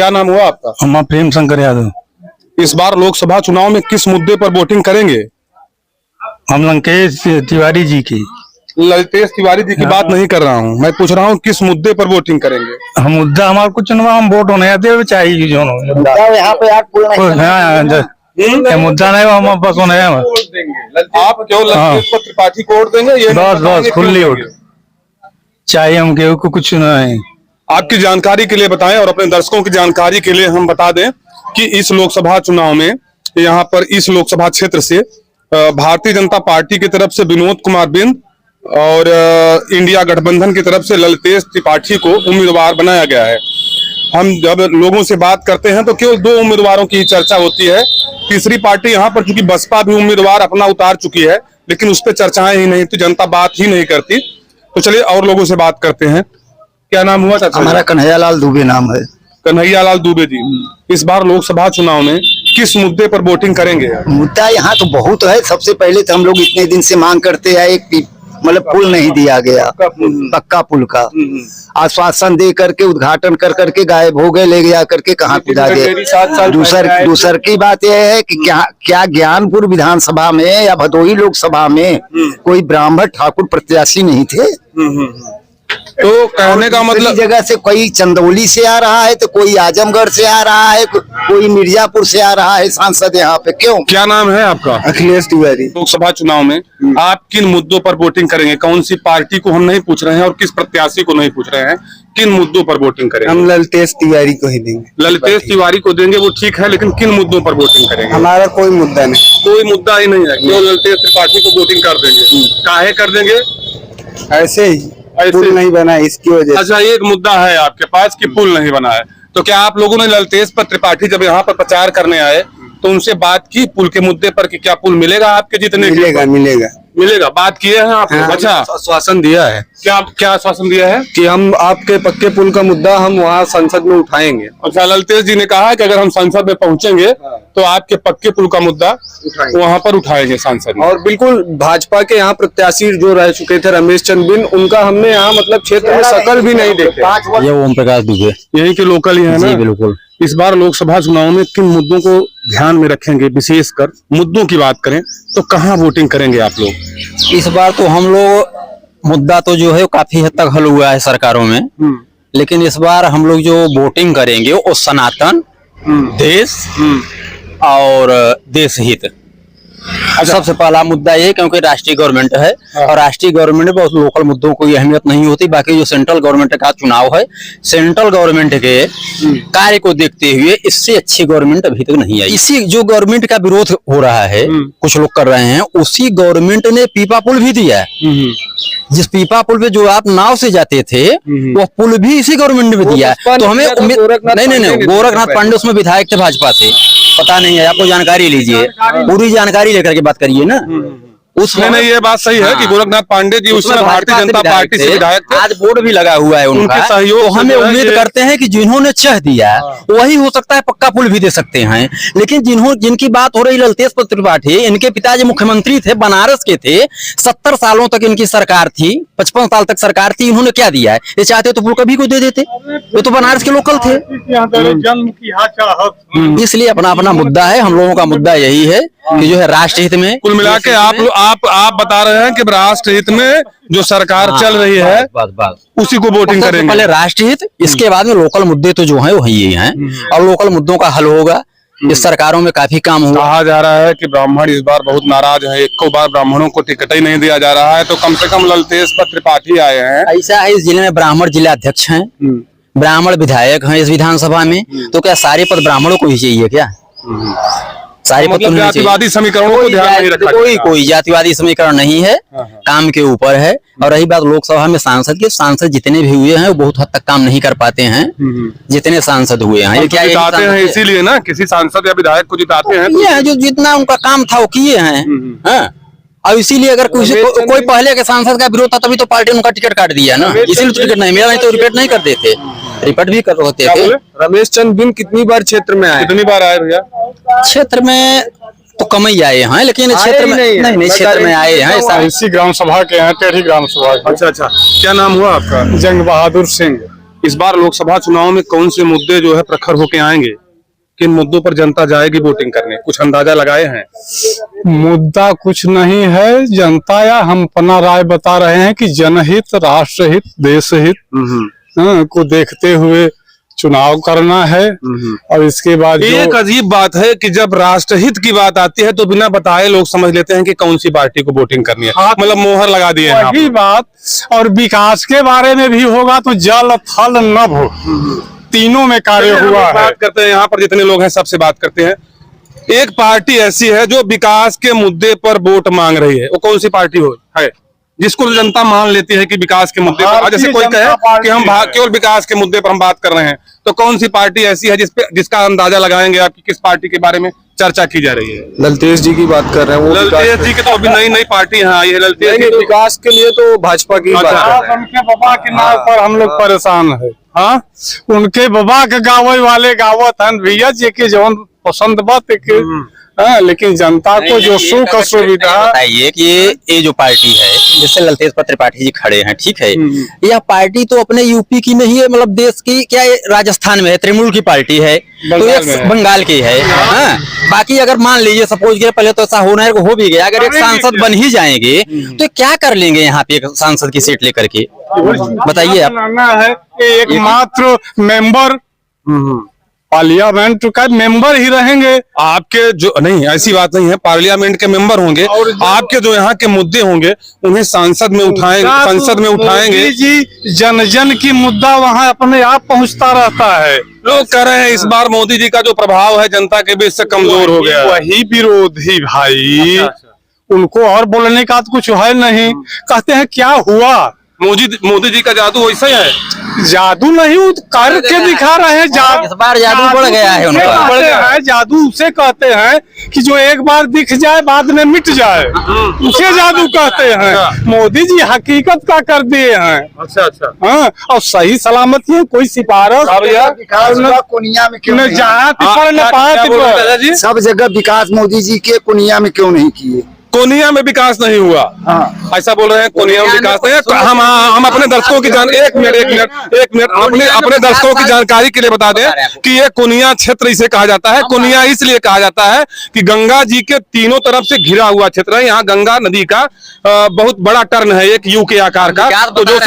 क्या नाम हुआ आपका? हम प्रेम शंकर यादव। इस बार लोकसभा चुनाव में किस मुद्दे पर वोटिंग करेंगे? हम लंकेश तिवारी जी की। ललतेश तिवारी जी की बात नहीं कर रहा हूँ, मैं पूछ रहा हूँ किस मुद्दे पर वोटिंग करेंगे? हम मुद्दा हमारा कुछ न हम वोट होने आते हैं चाहिए जो यहाँ पे मुद्दा नहीं हम बस होने आप केवल ललतेश त्रिपाठी को वोट देंगे? ये बस खुली वोट चाहिए हम केहू को कुछ नहीं। आपकी जानकारी के लिए बताएं और अपने दर्शकों की जानकारी के लिए हम बता दें कि इस लोकसभा चुनाव में यहाँ पर इस लोकसभा क्षेत्र से भारतीय जनता पार्टी की तरफ से विनोद कुमार बिंद और इंडिया गठबंधन की तरफ से ललतेश त्रिपाठी को उम्मीदवार बनाया गया है। हम जब लोगों से बात करते हैं तो केवल 2 उम्मीदवारों की चर्चा होती है। तीसरी पार्टी यहाँ पर चूंकि बसपा भी उम्मीदवार अपना उतार चुकी है, लेकिन उस पर चर्चाएं ही नहीं, तो जनता बात ही नहीं करती। तो चलिए और लोगों से बात करते हैं। क्या नाम हुआ चाचा? हमारा कन्हैयालाल दुबे नाम है। कन्हैयालाल दुबे जी, इस बार लोकसभा चुनाव में किस मुद्दे पर वोटिंग करेंगे? मुद्दा यहाँ तो बहुत है। सबसे पहले तो हम लोग इतने दिन से मांग करते हैं, एक मतलब पुल नहीं दिया गया, पक्का पुल का आश्वासन दे करके उद्घाटन कर करके गायब हो गए, ले गया करके कहाँ कुदा गए। दूसर की बात यह है कि क्या ज्ञानपुर विधानसभा में या भदोही लोकसभा में कोई ब्राह्मण ठाकुर प्रत्याशी नहीं थे? तो कहने का मतलब जगह से कोई चंदौली से आ रहा है, तो कोई आजमगढ़ से आ रहा है, कोई मिर्जापुर से आ रहा है सांसद यहाँ पे। क्यों? क्या नाम है आपका? अखिलेश तिवारी। लोकसभा चुनाव में आप किन मुद्दों पर वोटिंग करेंगे? कौन सी पार्टी को हम नहीं पूछ रहे हैं और किस प्रत्याशी को नहीं पूछ रहे हैं, किन मुद्दों पर वोटिंग करेंगे? हम ललतेश तिवारी को ही देंगे। ललतेश तिवारी को देंगे, वो ठीक है, लेकिन किन मुद्दों पर वोटिंग करेंगे? हमारा कोई मुद्दा नहीं, कोई मुद्दा ही नहीं है, केवल ललतेश त्रिपाठी को वोटिंग कर देंगे। काहे कर देंगे? ऐसे ही पुल नहीं बना इसकी वजह से। अच्छा, एक मुद्दा है आपके पास कि पुल नहीं बना है, तो क्या आप लोगों ने ललतेश पर त्रिपाठी जब यहाँ पर प्रचार करने आए तो उनसे बात की पुल के मुद्दे पर कि क्या पुल मिलेगा आपके जीतने? मिलेगा, बात किए हैं आप? हाँ, अच्छा, आश्वासन दिया है। क्या आश्वासन दिया है? कि हम आपके पक्के पुल का मुद्दा हम वहाँ संसद में उठाएंगे। अच्छा, ललतेश जी ने कहा कि अगर हम संसद में पहुंचेंगे तो आपके पक्के पुल का मुद्दा वहाँ पर उठाएंगे सांसद में। और बिल्कुल भाजपा के यहाँ प्रत्याशी जो रह चुके थे रमेश चंद्र बिंद, उनका हमने यहाँ मतलब क्षेत्र में शकल भी नहीं देखे। ये ओम प्रकाश दुबे यही के लोकल ही है ना? बिल्कुल। इस बार लोकसभा चुनाव में किन मुद्दों को ध्यान में रखेंगे? विशेषकर मुद्दों की बात करें तो कहाँ वोटिंग करेंगे आप लोग? इस बार तो हम लोग मुद्दा तो जो है काफी हद तक हल हुआ है सरकारों में, लेकिन इस बार हम लोग जो वोटिंग करेंगे वो सनातन, देश और देश हित। सबसे पहला मुद्दा ये, क्योंकि राष्ट्रीय गवर्नमेंट है और राष्ट्रीय गवर्नमेंट में बहुत लोकल मुद्दों को अहमियत नहीं होती। बाकी जो सेंट्रल गवर्नमेंट का चुनाव है, सेंट्रल गवर्नमेंट के कार्य को देखते हुए इससे अच्छी गवर्नमेंट अभी तक नहीं आई। इसी जो गवर्नमेंट का विरोध हो रहा है, कुछ लोग कर रहे हैं, उसी गवर्नमेंट ने पीपा पुल भी दिया है। जिस पीपा पुल पे जो आप नाव से जाते थे वो पुल भी इसी गवर्नमेंट ने दिया है। तो हमें उम्मीद नहीं, गोरखनाथ पांडे उसमें विधायक थे भाजपा से, पता नहीं है आपको, जानकारी लीजिए, पूरी जानकारी लेकर के बात करिए ना। उसमें नहीं, ये बात सही है कि गोरखनाथ पांडे जी उस समय भारतीय जनता पार्टी से विधायक थे। आज बोर्ड भी लगा हुआ है उनका सहयोग। तो हमें उम्मीद करते हैं कि जिन्होंने चह दिया वही हो सकता है पक्का पुल भी दे सकते हैं। लेकिन जिनकी बात हो रही ललतेश त्रिपाठी, इनके पिताजी मुख्यमंत्री थे, बनारस के थे, 70 सालों तक इनकी सरकार थी, 55 साल तक सरकार थी। इन्होंने क्या दिया है? ये चाहते तो पुल कभी को दे देते, ये तो बनारस के लोकल थे। इसलिए अपना अपना मुद्दा है। हम लोगों का मुद्दा यही है कि जो है राष्ट्र हित में, कुल मिला के आप बता रहे हैं कि राष्ट्र हित में जो सरकार चल रही है उसी को वोटिंग करेंगे। पहले राष्ट्र हित, इसके बाद में लोकल मुद्दे तो जो है वो यही हैं और लोकल मुद्दों का हल होगा। इस सरकारों में काफी काम हुआ। कहा जा रहा है कि ब्राह्मण इस बार बहुत नाराज है, एक बार ब्राह्मणों को टिकट ही नहीं दिया जा रहा है, तो कम से कम ललतेश पर त्रिपाठी आए हैं। ऐसा है, इस जिले में ब्राह्मण जिलाध्यक्ष हैं, ब्राह्मण विधायक हैं इस विधानसभा में, तो क्या सारे पद ब्राह्मणों को ही चाहिए क्या? सारे पद मतलब जातिवादी समीकरणों को ध्यान नहीं रखा, कोई जातिवादी समीकरण नहीं है, काम के ऊपर है। और रही बात लोकसभा में सांसद की, सांसद जितने भी हुए हैं वो बहुत हद तक काम नहीं कर पाते हैं जितने सांसद हुए हैं। क्या जिताते हैं इसीलिए ना, किसी सांसद या विधायक को जिताते हैं, ये है जो जितना उनका काम था वो किए हैं। और इसीलिए अगर कोई पहले के सांसद का विरोध था तभी तो पार्टी ने उनका टिकट काट दिया ना, इसीलिए टिकट नहीं मिला, नहीं तो रिपीट नहीं करते थे, रिपीट भी कर होते थे। रमेश चंद्र बिंद कितनी बार क्षेत्र में आए? कितनी बार आए भैया? क्षेत्र में तो कम ही आए हैं, लेकिन क्षेत्र में नहीं क्षेत्र में आए हैं। इसी ग्राम सभा के हैं, टेढ़ी ग्राम सभा। अच्छा, क्या नाम हुआ आपका? जंग बहादुर सिंह। इस बार लोकसभा चुनाव में कौन से मुद्दे जो है प्रखर होके आएंगे, किन मुद्दों पर जनता जाएगी वोटिंग करने, कुछ अंदाजा लगाए हैं? मुद्दा कुछ नहीं है, जनता या हम अपना राय बता रहे हैं कि जनहित, राष्ट्रहित, देशहित को देखते हुए चुनाव करना है। और इसके बाद एक अजीब बात है कि जब राष्ट्रहित की बात आती है तो बिना बताए लोग समझ लेते हैं कि कौन सी पार्टी को वोटिंग करनी है, मतलब मोहर लगा दिए हैं। वही बात, और विकास के बारे में भी होगा तो जल थल नभ तीनों में कार्य हुआ है। बात करते हैं, यहाँ पर जितने लोग हैं सबसे बात करते हैं। एक पार्टी ऐसी है जो विकास के मुद्दे पर वोट मांग रही है, वो कौन सी पार्टी हो है जिसको जनता मान लेती है कि विकास के मुद्दे पर, जैसे कोई कहे कि हम केवल विकास के मुद्दे पर हम बात कर रहे हैं, तो कौन सी पार्टी ऐसी है जिसका अंदाजा लगाएंगे आप कि किस पार्टी के बारे में चर्चा की जा रही है? ललतेश जी की बात कर रहे हैं। वो ललतेश जी की तो अभी नई पार्टी यहाँ आई है। ललतेश जी विकास के लिए तो भाजपा की बात कर रहे हैं। उनके बाबा के नाम पर हम लोग परेशान है। हाँ, उनके बाबा के गावे वाले गावत हैं भैया जी के जौन पसंद बात के, लेकिन जनता को जो सुख सुविधा। बताइए कि ये जो पार्टी है जिससे ललतेश त्रिपाठी जी खड़े हैं, ठीक है, यह पार्टी तो अपने यूपी की नहीं है, मतलब देश की, क्या ये राजस्थान में है, तृणमूल की पार्टी है, तो ये बंगाल की है। हाँ, बाकी अगर मान लीजिए सपोज के पहले तो ऐसा होना है, हो भी गया, अगर एक सांसद बन ही जाएंगे तो क्या कर लेंगे यहाँ पे एक सांसद की सीट लेकर के, बताइए आप। है एकमात्र मेंबर पार्लियामेंट का मेंबर ही रहेंगे। आपके जो नहीं, ऐसी बात नहीं है, पार्लियामेंट के मेंबर होंगे, आपके जो यहाँ के मुद्दे होंगे उन्हें संसद में संसद में उठाएंगे जी। जन जन की मुद्दा वहाँ अपने आप पहुँचता रहता है। लोग कह रहे हैं इस बार मोदी जी का जो प्रभाव है जनता के बीच से कमजोर हो गया। वही विरोधी भाई, उनको और बोलने का तो कुछ है नहीं। कहते हैं क्या हुआ, मोदी जी का जादू वैसा ही है। जादू नहीं, वो करके दिखा रहे हैं। इस बार जादू बढ़ गया है उनका। जादू उसे कहते हैं कि जो एक बार दिख जाए बाद में मिट जाए, उसे जादू कहते हैं। मोदी जी हकीकत का कर दिए हैं। अच्छा अच्छा। हाँ, और सही सलामत है, कोई सिफारिश कुनिया में क्यों नहीं? सब जगह विकास मोदी जी के कुनिया में क्यों नहीं किए? कोनिया में विकास नहीं हुआ। ऐसा बोल रहे हैं, कोनिया में विकास नहीं है। हम अपने दर्शकों की एक मिनट अपने दर्शकों की जानकारी के लिए बता दें कि ये कोनिया क्षेत्र इसे कहा जाता है। कोनिया इसलिए कहा जाता है कि गंगा जी के तीनों तरफ से घिरा हुआ क्षेत्र है। यहाँ गंगा नदी का बहुत बड़ा टर्न है, एक यू के आकार का, तो जो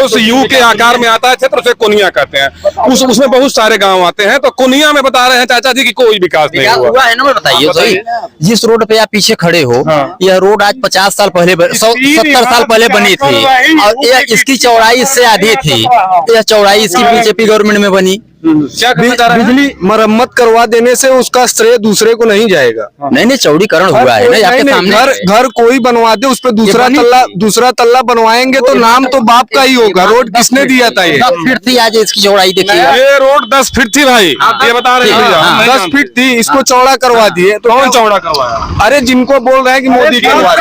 उस यू के आकार में आता है क्षेत्र उसे कोनिया कहते हैं। उसमें बहुत सारे गाँव आते हैं, तो कोनिया में बता रहे हैं चाचा जी की कोई विकास नहीं हुआ है ना। बताइए, जिस रोड पे आप पीछे खड़े हो, यह रोड आज 50 साल पहले 70 साल पहले बनी थी, और इसकी चौड़ाई इससे आधी थी। यह चौड़ाई इसकी बीजेपी गवर्नमेंट में बनी। क्या बिजली मरम्मत करवा देने से उसका श्रेय दूसरे को नहीं जाएगा। नहीं, चौड़ीकरण हुआ है ना आपके सामने। घर कोई बनवा दे, उस पर दूसरा तल्ला बनवाएंगे तो नाम तो बाप का ही होगा। रोड किसने दिया था? ये 10 फीट थी, आज इसकी चौड़ाई देखिए। ये रोड 10 फीट थी भाई, ये बता रहे हैं। 10 फीट थी, इसको चौड़ा करवा दिए। तो कौन चौड़ा करवाया? अरे जिनको बोल रहे हैं कि मोदी करवा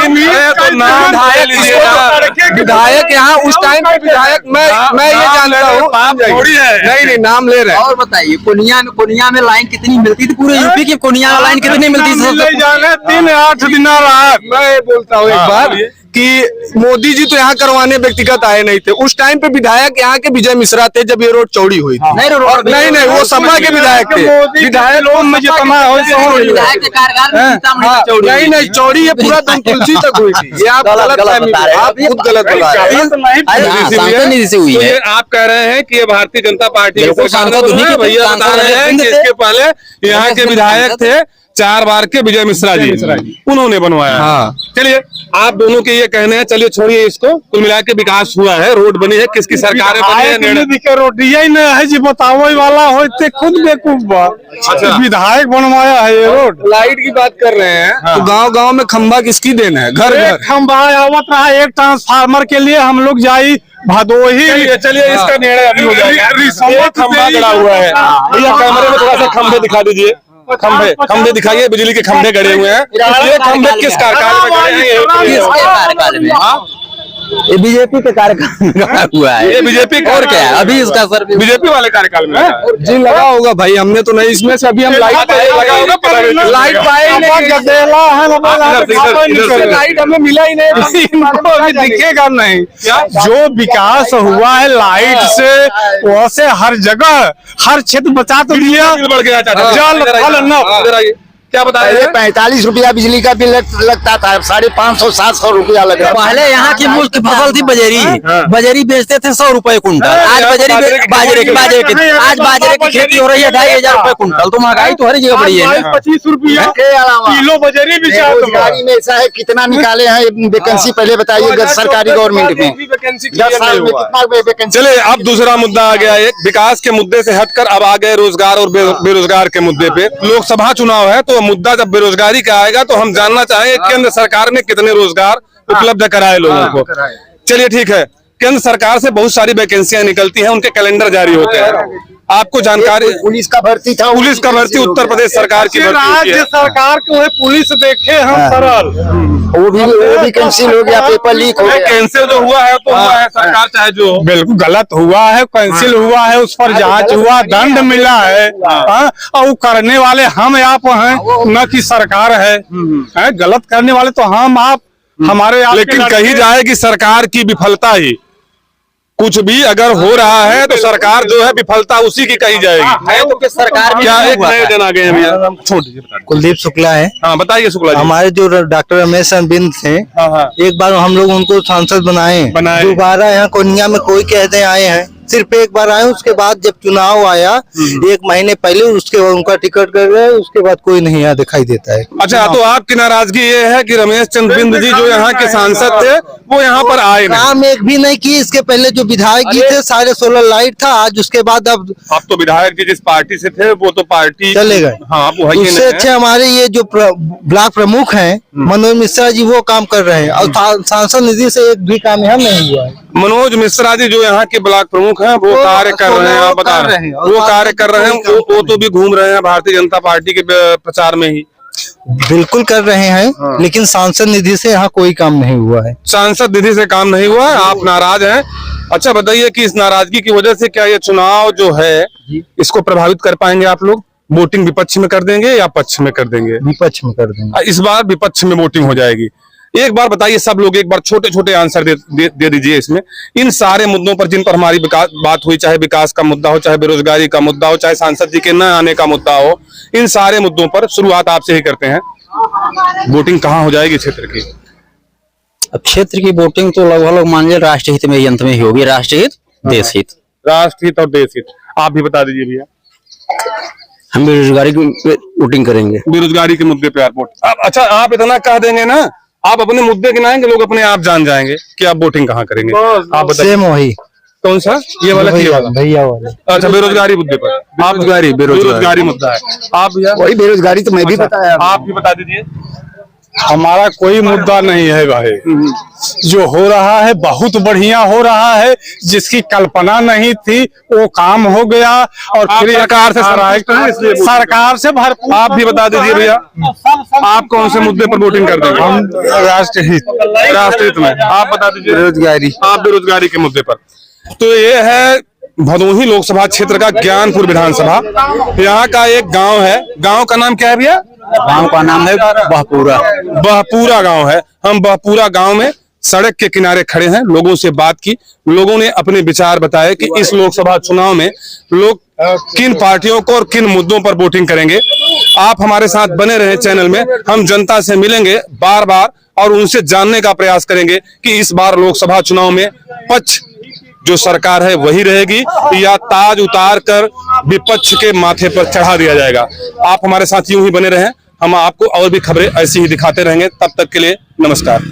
विधायक यहाँ उस टाइम पे विधायक मैं ये जानता हूँ। नहीं नाम ले रहे हैं। और बताइए, कोनिया में लाइन कितनी मिलती थी? पूरे यूपी की कोनिया में लाइन कितनी मिलती थी? 3-8 दिन रहा। मैं बोलता हूँ एक बार कि मोदी जी तो यहाँ करवाने व्यक्तिगत आए नहीं थे। उस टाइम पे विधायक यहाँ के विजय मिश्रा थे जब ये रोड चौड़ी हुई थी। नहीं वो सपा के विधायक थे। विधायक नहीं चौड़ी ये पूरा तुलसी तक हुई थी। ये आप गलत आप खुद गलत बता रहे हैं। आप कह रहे हैं कि ये भारतीय जनता पार्टी के भैया बता रहे हैं कि इसके पहले यहाँ के विधायक थे 4 बार के विजय मिश्रा जी, उन्होंने बनवाया। हाँ। चलिए, आप दोनों के ये कहने हैं, चलिए छोड़िए इसको, कुल मिला के विकास हुआ है, रोड बनी है, किसकी सरकारें बनी है? रोड यही नहीं है जी, बताओ वाला होते खुद बेवकूफ बा। अच्छा, विधायक बनवाया है ये रोड। लाइट की बात कर रहे हैं तो गांव-गांव में खंबा किसकी देना है? घर खंबा आवत रहा, एक ट्रांसफार्मर के लिए हम लोग जाई भदोही। चलिए इसका निर्णय अभी हो जाएगा। खंबा गड़ा हुआ है भैया, कैमरे में थोड़ा सा खंभे दिखा दीजिए। खंभे दिखाइए, बिजली के खंभे गड़े हुए हैं। ये खंभे किस कार्यकाल में गड़े हैं? ये बीजेपी के कार्यकाल में लगा हुआ है। ये बीजेपी और क्या है अभी इसका सर बीजेपी वाले कार्यकाल में लगा है। जी लगा होगा भाई, हमने तो नहीं, इसमें से अभी हम लाइट लगा होगा, लाइट पाए ही नहीं, लाइट हमें मिला ही नहीं, इनको अभी दिखेगा नहीं। जो विकास हुआ है लाइट से, वैसे हर जगह हर क्षेत्र बचा तो दिया। बढ़ गया चाचा। जल थल नभ। इधर आइए। क्या बता रहे पहले हैं? 45 रुपया बिजली का बिल लगता था, 550 700 रुपया लग रहा है। पहले यहाँ की मुख्य फसल थी बजरी। बजरी बेचते थे 100 रुपए कुंटल। आज बाजरे की आज बाजरे की खेती हो रही है 2500 रुपए कुंटल। तो महंगाई तो हर जगह बढ़ी है। 25 रुपया किलो बजरी भी बेरोजगारी में ऐसा है, कितना निकाले हैं वैकेंसी पहले बताइए सरकारी गवर्नमेंट में 10 साल में कितना वैकेंसी। चले अब दूसरा मुद्दा आ गया, एक विकास के मुद्दे से हटकर अब आ गए रोजगार और बेरोजगार के मुद्दे पे। लोकसभा चुनाव है तो मुद्दा जब बेरोजगारी का आएगा तो हम जानना चाहेंगे केंद्र सरकार ने कितने रोजगार उपलब्ध कराए लोगों को। चलिए ठीक है, केंद्र सरकार से बहुत सारी वैकेंसियां निकलती हैं, उनके कैलेंडर जारी होते हैं, आपको जानकारी। पुलिस का भर्ती था, पुलिस का भर्ती उत्तर प्रदेश सरकार की भर्ती होती राज्य है। सरकार को है पुलिस देखे हम सरल। वो भी कैंसिल हो गया, पेपर लीक हो गया। कैंसिल जो हुआ है तो हुआ है, सरकार चाहे जो हो। बिल्कुल गलत हुआ है, कैंसिल हुआ है, उस पर जांच हुआ, दंड मिला है। हाँ, और वो करने वाले हम आप हैं, न कि सरकार है। हैं, गलत करने वाले तो हम आप हमारे आपके लेकिन लड़के- कही जाए कि सरकार की विफलता ही, कुछ भी अगर हो रहा है तो सरकार जो है विफलता उसी की कही जाएगी। तो सरकार में क्या नहीं एक हुआ नए था। दिन आ गए हैं भैया? छोड़ दीजिए, बता दीजिए। कुलदीप शुक्ला है। हाँ बताइए शुक्ला जी। हमारे जो डॉक्टर रमेश बिंद थे, हाँ हाँ एक बार हम लोग उनको सांसद बनाए। दोबारा यहाँ कोनिया में कोई कहते आए हैं, सिर्फ एक बार आए। उसके बाद जब चुनाव आया 1 महीने पहले, उसके बाद उनका टिकट कर गए, उसके बाद कोई नहीं यहाँ दिखाई देता है। अच्छा, तो आपकी नाराजगी ये है कि रमेश चंद्र बिंद जी जो यहाँ के सांसद थे वो यहाँ पर आए नहीं। काम एक भी नहीं किए। इसके पहले जो विधायक जी थे, सारे 16 लाइट था। आज उसके बाद अब तो विधायक जी जिस पार्टी से थे वो तो पार्टी चले गए। हाँ वो है ही उससे नहीं अच्छे है। हमारे ये जो ब्लॉक प्रमुख हैं मनोज मिश्रा जी, वो काम कर रहे हैं। और सांसद निधि से एक भी काम यहाँ नहीं हुआ है। मनोज मिश्रा जी जो यहाँ के ब्लॉक प्रमुख हैं वो कार्य कर रहे हैं, आप बता रहे हैं वो कार्य कर रहे हैं। वो तो भी घूम रहे हैं भारतीय जनता पार्टी के प्रचार में ही। बिल्कुल कर रहे हैं, लेकिन सांसद निधि से यहाँ कोई काम नहीं हुआ है। सांसद निधि से काम नहीं हुआ है, आप नाराज हैं। अच्छा बताइए कि इस नाराजगी की वजह से क्या ये चुनाव जो है इसको प्रभावित कर पाएंगे आप लोग? वोटिंग विपक्ष में कर देंगे या पक्ष में कर देंगे? विपक्ष में कर देंगे। इस बार विपक्ष में वोटिंग हो जाएगी। एक बार बताइए सब लोग, एक बार छोटे छोटे आंसर दे दीजिए इसमें, इन सारे मुद्दों पर जिन पर हमारी बात हुई, चाहे विकास का मुद्दा हो, चाहे बेरोजगारी का मुद्दा हो, चाहे सांसद जी के न आने का मुद्दा हो, इन सारे मुद्दों पर शुरुआत आपसे ही करते हैं। वोटिंग कहाँ हो जाएगी क्षेत्र की? अब क्षेत्र की वोटिंग तो लगभग मान लीजिए राष्ट्र हित में अंत में ही होगी। राष्ट्रहित, देश हित। राष्ट्र हित और देश हित, आप भी बता दीजिए भैया। हम बेरोजगारी की वोटिंग करेंगे। बेरोजगारी के मुद्दे पे आप वोट। अच्छा आप इतना कह देंगे ना, आप अपने मुद्दे गिनाएंगे, लोग अपने आप जान जाएंगे कि आप वोटिंग कहाँ करेंगे। आप बताइए सेम वही कौन सा, ये वाला कि ये वाला? भैया वाले। अच्छा बेरोजगारी मुद्दे पर आप बेरोजगारी मुद्दा है। आप भैया वही बेरोजगारी तो मैं भी बताया। आप भी बता दीजिए। हमारा कोई मुद्दा नहीं है भाई। जो हो रहा है बहुत बढ़िया हो रहा है, जिसकी कल्पना नहीं थी वो काम हो गया। और आप फिर सरकार से संतुष्ट हैं, इसलिए वोटिंग सरकार से भरपूर। आप भी बता दीजिए भैया, आप कौन से मुद्दे पर वोटिंग कर देंगे? हम राष्ट्रहित। राष्ट्रहित में आप बता दीजिए। बेरोजगारी। आप बेरोजगारी के मुद्दे पर। तो ये है भदोही लोकसभा क्षेत्र का ज्ञानपुर विधानसभा। यहाँ का एक गांव है, गांव का नाम क्या है भैया? गांव का नाम है बहपूरा। बहपूरा गांव है। हम बहपूरा गांव में सड़क के किनारे खड़े हैं, लोगों से बात की, लोगों ने अपने विचार बताए कि इस लोकसभा चुनाव में लोग किन पार्टियों को और किन मुद्दों पर वोटिंग करेंगे। आप हमारे साथ बने रहे चैनल में, हम जनता से मिलेंगे बार बार और उनसे जानने का प्रयास करेंगे कि इस बार लोकसभा चुनाव में पक्ष जो सरकार है वही रहेगी या ताज उतार कर विपक्ष के माथे पर चढ़ा दिया जाएगा। आप हमारे साथ यूं ही बने रहें, हम आपको और भी खबरें ऐसी ही दिखाते रहेंगे। तब तक के लिए नमस्कार।